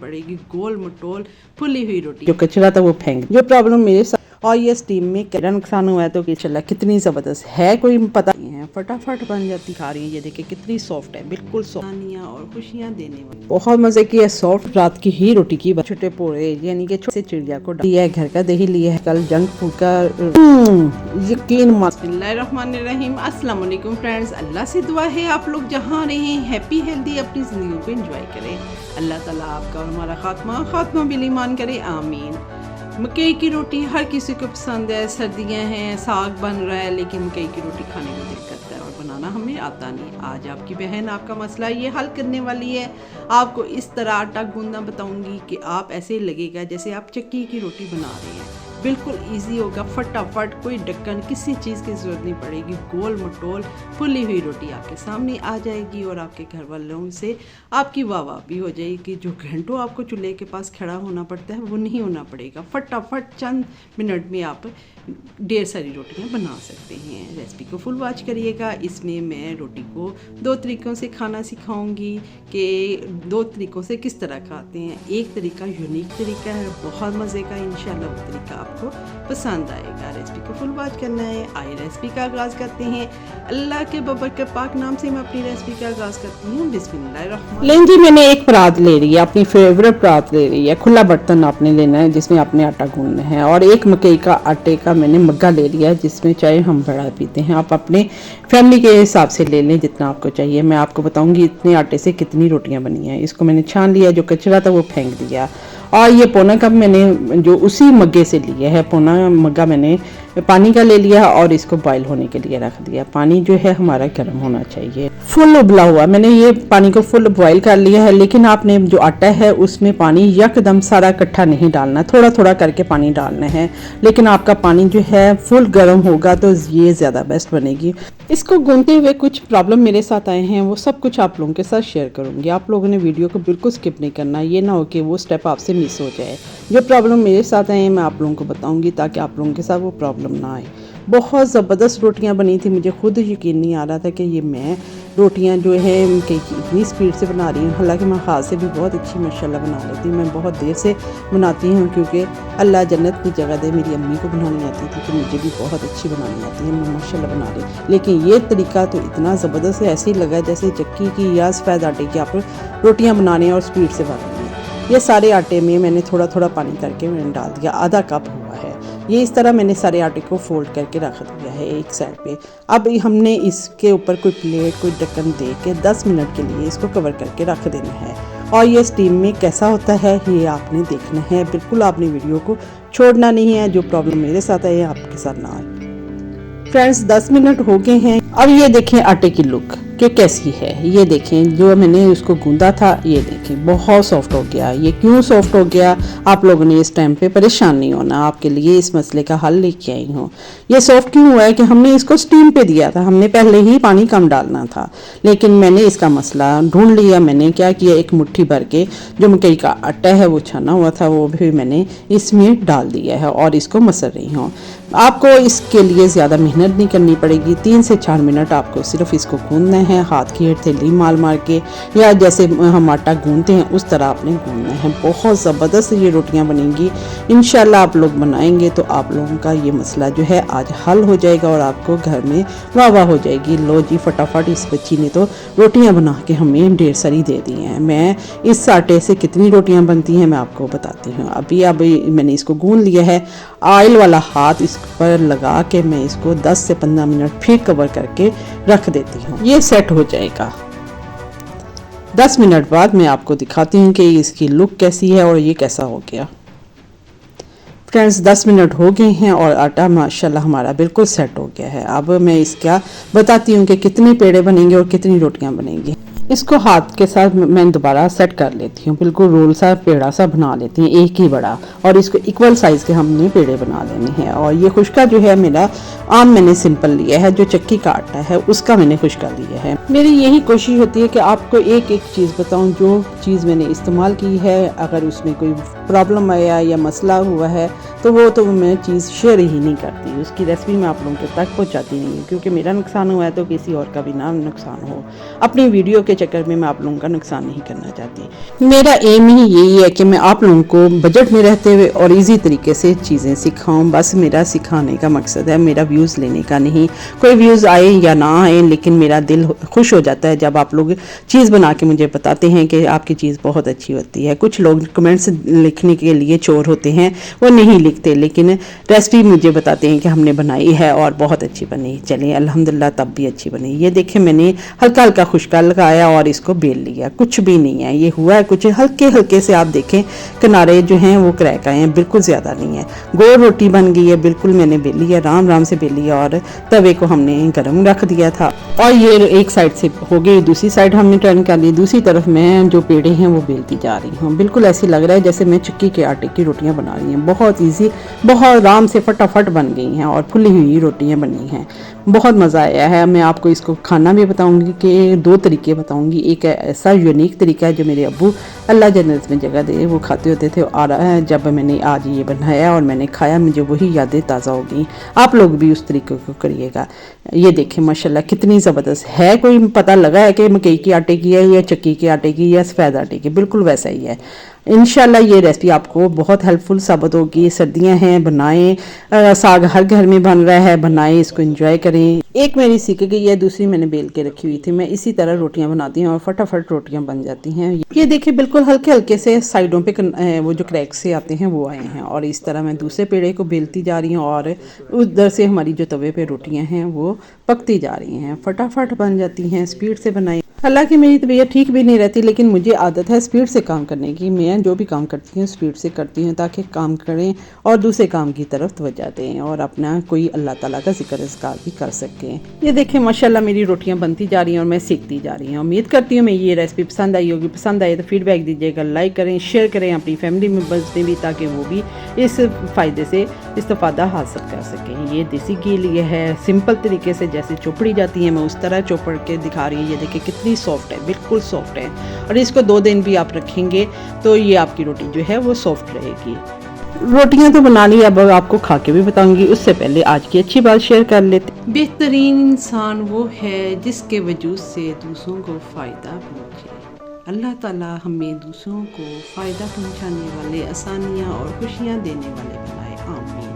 पड़ेगी। गोल मटोल फुली हुई रोटी, जो कचरा था वो फेंक, जो प्रॉब्लम मेरे साथ और ये स्टीम में क्या नुकसान हुआ है तो कि चला कितनी ज़बरदस्त है, कोई पता नहीं है, फटाफट बन जाती। खा रही है, ये देखिए कितनी सॉफ्ट है, बिल्कुल सॉफ्ट और खुशियाँ देने वाली, बहुत मजे की है। सॉफ्ट रात की ही रोटी की छोटे पोड़े यानी कि छोटे चिड़िया को दिया है, घर का दही लिया है, कल जंक फूड का यकीन मत। बिस्मिल्लाहिर्रहमानिर्रहीम, अस्सलाम वालेकुम फ्रेंड्स। अल्लाह से दुआ है आप लोग जहाँ रहें हैप्पी हेल्दी अपनी ज़िंदगी को एंजॉय करें। अल्लाह ताला आपका और हमारा खात्मा बिल ईमान करे, आमीन। मकई की रोटी हर किसी को पसंद है, सर्दियां हैं, साग बन रहा है, लेकिन मकई की रोटी खाने में दिक्कत है और बनाना हमें आता नहीं। आज आपकी बहन आपका मसला ये हल करने वाली है। आपको इस तरह आटा गूंदना बताऊंगी कि आप ऐसे लगेगा जैसे आप चक्की की रोटी बना रहे हैं। बिल्कुल इजी होगा, फटाफट, कोई ढक्कन किसी चीज़ की ज़रूरत नहीं पड़ेगी। गोल मटोल फुली हुई रोटी आपके सामने आ जाएगी और आपके घर वालों से आपकी वाह भी हो जाएगी। जो घंटों आपको चूल्हे के पास खड़ा होना पड़ता है वो नहीं होना पड़ेगा। फटाफट चंद मिनट में आप ढेर सारी रोटियां बना सकते हैं। रेसिपी को फुल वॉच करिएगा। इसमें मैं रोटी को 2 तरीक़ों से खाना सिखाऊंगी कि 2 तरीक़ों से किस तरह खाते हैं। एक तरीका यूनिक तरीका है, बहुत मज़े का, इंशाल्लाह वो तरीका आपको पसंद आएगा। रेसिपी को फुल वॉच करना है। आइए रेसिपी का आगाज़ करते हैं। अल्लाह के बबरकत पाक नाम से मैं अपनी रेसिपी का आगाज़ करती हूँ। बिस्मिल्लाहिर्रहमानिर्रहीम। लें जी, मैंने एक परात ले रही है, अपनी फेवरेट परात ले रही है। खुला बर्तन आपने लेना है जिसमें आपने आटा गूंदना है, और एक मकई का आटे का मैंने मग्गा ले लिया है जिसमें चाय हम बड़ा पीते हैं। आप अपने फैमिली के हिसाब से ले लें जितना आपको चाहिए। मैं आपको बताऊंगी इतने आटे से कितनी रोटियां बनी हैं। इसको मैंने छान लिया, जो कचरा था वो फेंक दिया। और ये पौना कप मैंने जो उसी मग्गे से लिया है, पौना मग्गा मैंने पानी का ले लिया और इसको बॉईल होने के लिए रख दिया। पानी जो है हमारा गर्म होना चाहिए, फुल उबला हुआ। मैंने ये पानी को फुल बॉईल कर लिया है, लेकिन आपने जो आटा है उसमें पानी यकदम सारा इकट्ठा नहीं डालना, थोड़ा थोड़ा करके पानी डालना है। लेकिन आपका पानी जो है फुल गर्म होगा तो ये ज़्यादा बेस्ट बनेगी। इसको गूंदते हुए कुछ प्रॉब्लम मेरे साथ आए हैं, वो सब कुछ आप लोगों के साथ शेयर करूँगी। आप लोगों ने वीडियो को बिल्कुल स्किप नहीं करना, ये ना हो कि वो स्टेप आपसे मिस हो जाए। जो प्रॉब्लम मेरे साथ आए हैं मैं आप लोगों को बताऊंगी ताकि आप लोगों के साथ वो प्रॉब्लम ना आए। बहुत ज़बरदस्त रोटियां बनी थी, मुझे खुद यकीन नहीं आ रहा था कि ये मैं रोटियां जो है इतनी स्पीड से बना रही हूँ। हालांकि मैं हाथ से भी बहुत अच्छी माशाल्लाह बना लेती हूँ। मैं बहुत देर से बनाती हूँ क्योंकि अल्लाह जन्नत की जगह दे, मेरी अम्मी को बनानी आती थी तो मुझे भी बहुत अच्छी बनानी आती है, मैं माशाल्लाह बना रही। लेकिन ये तरीका तो इतना ज़बरदस्त है, ऐसे ही लगा जैसे चक्की की या सफ़ेद आटे की आप रोटियाँ बनाने हैं और स्पीड से बना रही हैं। ये सारे आटे में मैंने थोड़ा थोड़ा पानी करके मैंने डाल दिया, आधा कप हुआ है। ये इस तरह मैंने सारे आटे को फोल्ड करके रख दिया है एक साइड पे। अब हमने इसके ऊपर कोई प्लेट, कोई ढक्कन दे के 10 मिनट के लिए इसको कवर करके रख देना है। और ये स्टीम में कैसा होता है ये आपने देखना है, बिल्कुल आपने वीडियो को छोड़ना नहीं है। जो प्रॉब्लम मेरे साथ है आपके साथ ना आए। फ्रेंड्स 10 मिनट हो गए हैं। अब ये देखें आटे की लुक कि कैसी है। ये देखें जो मैंने उसको गूंदा था, ये देखें बहुत सॉफ्ट हो गया। ये क्यों सॉफ्ट हो गया, आप लोगों ने इस टाइम पे परेशान नहीं होना, आपके लिए इस मसले का हल लेके आई हूँ। ये सॉफ्ट क्यों हुआ है कि हमने इसको स्टीम पे दिया था, हमने पहले ही पानी कम डालना था। लेकिन मैंने इसका मसला ढूंढ लिया। मैंने क्या किया, एक मुट्ठी भर के जो मकई का आटा है वो छाना हुआ था वो भी मैंने इसमें डाल दिया है और इसको मसल रही हूँ। आपको इसके लिए ज़्यादा मेहनत नहीं करनी पड़ेगी। 3 से 4 मिनट आपको सिर्फ इसको गूंदना है, हाथ की हथेली मार के, या जैसे हम आटा गूंदते हैं उस तरह आपने गूंदना है। बहुत ज़बरदस्त ये रोटियां बनेंगी इंशाल्लाह। आप लोग बनाएंगे तो आप लोगों का ये मसला जो है आज हल हो जाएगा और आपको घर में वाह हो जाएगी। लो जी, फटाफट इस बच्ची ने तो रोटियाँ बना के हमें ढेर सारी दे दी हैं। मैं इस आटे से कितनी रोटियाँ बनती हैं मैं आपको बताती हूँ। अभी मैंने इसको गूंद लिया है। ऑयल वाला हाथ इस पर लगा के मैं इसको 10 से 15 मिनट फिर कवर करके रख देती हूँ। ये सेट हो जाएगा। 10 मिनट बाद मैं आपको दिखाती हूँ कि इसकी लुक कैसी है और ये कैसा हो गया। फ्रेंड्स 10 मिनट हो गए हैं और आटा माशाल्लाह हमारा बिल्कुल सेट हो गया है। अब मैं इसका बताती हूँ कि कितने पेड़े बनेंगे और कितनी रोटियाँ बनेंगी। इसको हाथ के साथ मैं दोबारा सेट कर लेती हूँ, बिल्कुल रोल सा पेड़ा सा बना लेती हूँ, एक ही बड़ा, और इसको इक्वल साइज़ के हमने पेड़े बना लेने हैं। और ये खुशका जो है मेरा आम मैंने सिंपल लिया है, जो चक्की का आटा है उसका मैंने खुशका लिया है। मेरी यही कोशिश होती है कि आपको एक एक चीज़ बताऊँ, जो चीज़ मैंने इस्तेमाल की है अगर उसमें कोई प्रॉब्लम आया या मसला हुआ है तो मैं चीज़ शेयर ही नहीं करती, उसकी रेसिपी मैं आप लोगों के तक पहुंचाती नहीं हूँ, क्योंकि मेरा नुकसान हुआ है तो किसी और का भी ना नुकसान हो। अपनी वीडियो के चक्कर में मैं आप लोगों का नुकसान नहीं करना चाहती। मेरा एम ही यही है कि मैं आप लोगों को बजट में रहते हुए और ईजी तरीके से चीज़ें सिखाऊं। बस मेरा सिखाने का मकसद है, मेरा व्यूज़ लेने का नहीं। कोई व्यूज़ आए या ना आए, लेकिन मेरा दिल खुश हो जाता है जब आप लोग चीज़ बना के मुझे बताते हैं कि आपकी चीज़ बहुत अच्छी होती है। कुछ लोग कमेंट्स लिखने के लिए चोर होते हैं, वो नहीं लिखते, लेकिन रेसिपी मुझे बताते हैं कि हमने बनाई है और बहुत अच्छी बनी। चलिए अल्हम्दुलिल्लाह, तब भी अच्छी बनी। ये देखें, मैंने हल्का हल्का खुशका लगाया और इसको बेल लिया, कुछ भी नहीं है, ये हुआ है कुछ हल्के हल्के से। आप देखें किनारे जो हैं वो क्रैक आए हैं, बिल्कुल ज़्यादा नहीं है। गोल रोटी बन गई है, बिल्कुल मैंने बेली है, आराम आराम से बेली है और तवे को हमने गर्म रख दिया था और ये एक साइड से हो गई, दूसरी साइड हमने टर्न कर ली। दूसरी तरफ मैं जो पेड़े हैं वो बेलती जा रही हूँ। बिल्कुल ऐसे लग रहा है जैसे मैं चक्की के आटे की रोटियाँ बना रही हूँ। बहुत ईजी, बहुत आराम से फटाफट बन गई हैं और फुली हुई रोटियाँ बनी हैं। बहुत मज़ा आया है। मैं आपको इसको खाना भी बताऊंगी कि 2 तरीके बताऊंगी। एक ऐसा यूनिक तरीका है जो मेरे अब्बू अल्लाह जन्नत में जगह दे वो खाते होते थे, और जब मैंने आज ये बनाया और मैंने खाया, मुझे वही यादें ताज़ा हो गई। आप लोग भी उस तरीके को करिएगा। ये देखें माशाल्लाह कितनी ज़बरदस्त है। कोई पता लगा है कि मकई के आटे की है या चक्की के आटे की या सफ़ेद आटे की, बिल्कुल वैसा ही है। इंशाल्लाह ये रेसिपी आपको बहुत हेल्पफुल साबित होगी। सर्दियां हैं, बनाएं। साग हर घर में बन रहा है, बनाएं, इसको एंजॉय करें। एक मेरी सीख गई है, दूसरी मैंने बेल के रखी हुई थी। मैं इसी तरह रोटियां बनाती हूँ और फटाफट रोटियां बन जाती हैं। ये देखिए बिल्कुल हल्के हल्के से साइडों पे वो जो क्रैक से आते हैं वो आए हैं, और इस तरह मैं दूसरे पेड़े को बेलती जा रही हूँ और उधर से हमारी जो तवे पे रोटियाँ हैं वो पकती जा रही हैं, फटाफट बन जाती हैं। स्पीड से बनाई। हालांकि मेरी तबीयत ठीक भी नहीं रहती, लेकिन मुझे आदत है स्पीड से काम करने की। मैं जो भी काम करती हूँ स्पीड से करती हूँ ताकि काम करें और दूसरे काम की तरफ तवज्जो दें और अपना कोई अल्लाह ताला का जिक्र अज़कार भी कर सकें। ये देखें माशाल्लाह मेरी रोटियाँ बनती जा रही हैं और मैं सीखती जा रही हूँ। उम्मीद करती हूँ मैं ये रेसिपी पसंद आई होगी। पसंद आए तो फीडबैक दीजिएगा, लाइक करें, शेयर करें अपनी फैमिली मेम्बर्स में भी, ताकि वो भी इस फ़ायदे से इस्तेफादा हासिल कर सकें। ये देसी घी लिए है, सिंपल तरीके से जैसे चोपड़ी जाती है मैं उस तरह चोपड़ के दिखा रही हूँ। ये देखिए कितनी सॉफ्ट है, बिल्कुल सॉफ्ट है, और इसको 2 दिन भी आप रखेंगे तो ये आपकी रोटी जो है वो सॉफ्ट रहेगी। रोटियां तो बना ली, अब आपको खा के भी बताऊंगी। उससे पहले आज की अच्छी बात शेयर कर लेते। बेहतरीन इंसान वो है जिसके वजूद से दूसरों को फ़ायदा पहुँचे। अल्लाह ताला हमें दूसरों को फ़ायदा पहुँचाने वाले, आसानियाँ और खुशियाँ देने वाले बनाए, आमीन।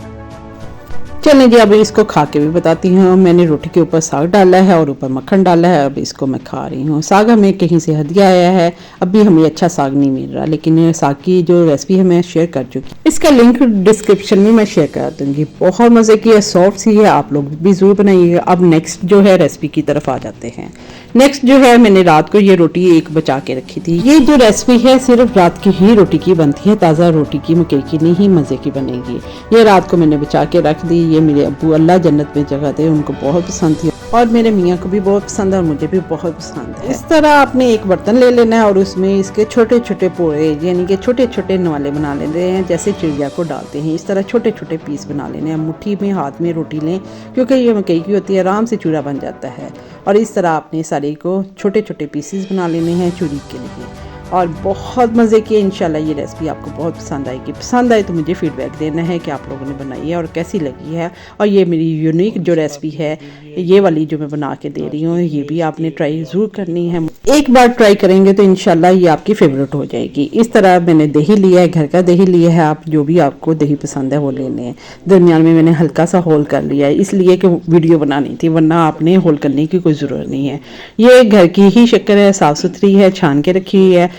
चलें जी, अब इसको खा के भी बताती हूँ। मैंने रोटी के ऊपर साग डाला है और ऊपर मक्खन डाला है। अब इसको मैं खा रही हूँ। साग हमें कहीं से हदिया आया है, अभी हमें अच्छा साग नहीं मिल रहा, लेकिन साग की जो रेसिपी है मैं शेयर कर चुकी। इसका लिंक डिस्क्रिप्शन में मैं शेयर कर दूँगी। बहुत मज़े की है, सॉफ्ट सी है, आप लोग भी ज़रूर बनाइएगा। अब नेक्स्ट जो है रेसिपी की तरफ आ जाते हैं। नेक्स्ट जो है, मैंने रात को ये रोटी एक बचा के रखी थी। ये जो रेसिपी है सिर्फ रात की ही रोटी की बनती है, ताज़ा रोटी की, मकई की नहीं, मज़े की बनेगी। ये रात को मैंने बचा के रख दी। ये मेरे अब्बू अल्लाह जन्नत में जगह दे, उनको बहुत पसंद थी और मेरे मियाँ को भी बहुत पसंद है और मुझे भी बहुत पसंद है। इस तरह आपने एक बर्तन ले लेना है और उसमें इसके छोटे छोटे पोड़े यानी कि छोटे छोटे नवाले बना लेने हैं, जैसे चिड़िया को डालते हैं। इस तरह छोटे छोटे पीस बना लेने हैं। मुट्ठी में हाथ में रोटी लें, क्योंकि ये मकई की होती है, आराम से चूरा बन जाता है। और इस तरह आपने सारे को छोटे छोटे पीसेस बना लेने हैं चूरी के लिए, और बहुत मज़े की। इंशाल्लाह ये रेसिपी आपको बहुत पसंद आएगी। पसंद आए तो मुझे फीडबैक देना है कि आप लोगों ने बनाई है और कैसी लगी है। और ये मेरी यूनिक जो रेसिपी है, ये वाली जो मैं बना के दे रही हूँ, ये भी आपने ट्राई ज़रूर करनी है। एक बार ट्राई करेंगे तो इंशाल्लाह ये आपकी फेवरेट हो जाएगी। इस तरह मैंने दही लिया है, घर का दही लिया है। आप जो भी आपको दही पसंद है वो लेने हैं। दरमियान में मैंने हल्का सा होल कर लिया है, इसलिए कि वीडियो बनानी थी, वरना आपने होल करने की कोई ज़रूरत नहीं है। ये घर की ही शक्कर है, साफ़ सुथरी है, छान के रखी हुई है।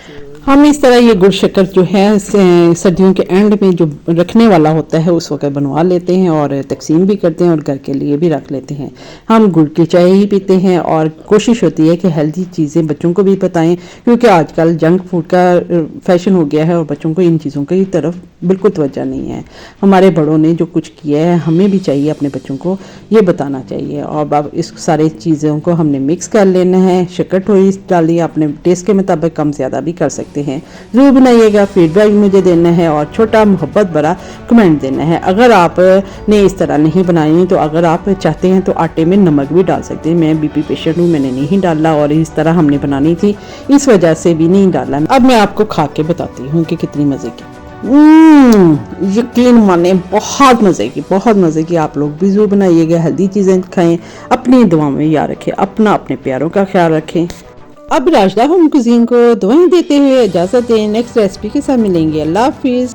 हम इस तरह ये गुड़ शक्कर जो है सर्दियों के एंड में जो रखने वाला होता है उस वक्त बनवा लेते हैं और तकसीम भी करते हैं और घर के लिए भी रख लेते हैं। हम गुड़ की चाय ही पीते हैं और कोशिश होती है कि हेल्दी चीज़ें बच्चों को भी बताएं, क्योंकि आजकल जंक फूड का फैशन हो गया है और बच्चों को इन चीज़ों की तरफ बिल्कुल तवज्जो नहीं है। हमारे बड़ों ने जो कुछ किया है, हमें भी चाहिए अपने बच्चों को ये बताना चाहिए। और अब इस सारे चीज़ों को हमने मिक्स कर लेना है। शक्कर थोड़ी डालिए, अपने टेस्ट के मुताबिक कम ज़्यादा भी कर सकते हैं। ज़रूर बनाइएगा, फीडबैक मुझे देना है और छोटा मोहब्बत भरा कमेंट देना है। अगर आपने इस तरह नहीं बनाई तो अगर आप चाहते हैं तो आटे में नमक भी डाल सकते हैं। मैं बीपी पेशेंट हूँ, मैंने नहीं डाला और इस तरह हमने बनानी थी, इस वजह से भी नहीं डाला। अब मैं आपको खा के बताती हूँ कि कितनी मज़े की। यकीन माने बहुत मज़े की। आप लोग भी ज़रूर बनाइएगा, हेल्दी चीज़ें खाएं, अपनी दुआ में याद रखें, अपने प्यारों का ख्याल रखें। अब राजदा होम कुजीन को दुआएं देते हुए इजाजत दें। नेक्स्ट रेसिपी के साथ मिलेंगे। अल्लाह हाफिज।